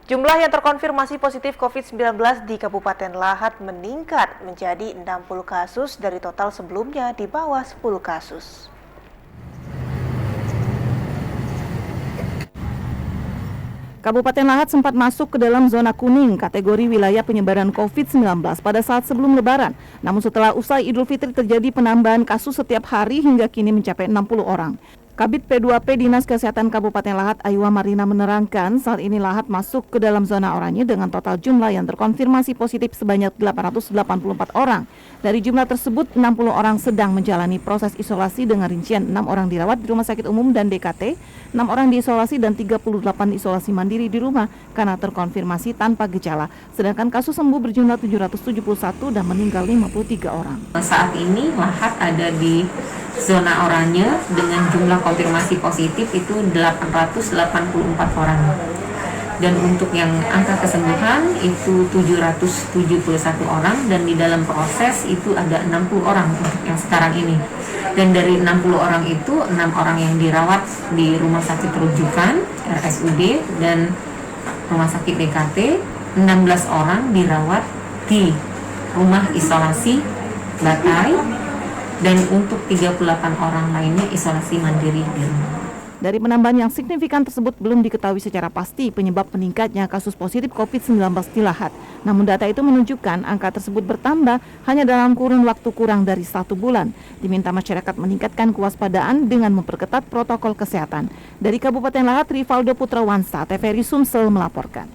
Jumlah yang terkonfirmasi positif COVID-19 di Kabupaten Lahat meningkat menjadi 60 kasus dari total sebelumnya di bawah 10 kasus. Kabupaten Lahat sempat masuk ke dalam zona kuning kategori wilayah penyebaran COVID-19 pada saat sebelum Lebaran. Namun setelah usai Idul Fitri terjadi penambahan kasus setiap hari hingga kini mencapai 60 orang. Kabid P2P Dinas Kesehatan Kabupaten Lahat Aywa Marina menerangkan saat ini Lahat masuk ke dalam zona oranye dengan total jumlah yang terkonfirmasi positif sebanyak 884 orang. Dari jumlah tersebut 60 orang sedang menjalani proses isolasi dengan rincian 6 orang dirawat di rumah sakit umum dan DKT, 6 orang diisolasi dan 38 isolasi mandiri di rumah karena terkonfirmasi tanpa gejala. Sedangkan kasus sembuh berjumlah 771 dan meninggal 53 orang. Saat ini Lahat ada di zona oranye dengan jumlah konfirmasi positif itu 884 orang. Dan untuk yang angka kesembuhan itu 771 orang dan di dalam proses itu ada 60 orang untuk yang sekarang ini. Dan dari 60 orang itu 6 orang yang dirawat di rumah sakit rujukan RSUD dan rumah sakit DKT, 16 orang dirawat di rumah isolasi Batai, dan untuk 38 orang lainnya isolasi mandiri di rumah. Dari penambahan yang signifikan tersebut belum diketahui secara pasti penyebab meningkatnya kasus positif COVID-19 di Lahat. Namun data itu menunjukkan angka tersebut bertambah hanya dalam kurun waktu kurang dari 1 bulan. Diminta masyarakat meningkatkan kewaspadaan dengan memperketat protokol kesehatan. Dari Kabupaten Lahat, Rivaldo Putrawansa, TVRI Sumsel melaporkan.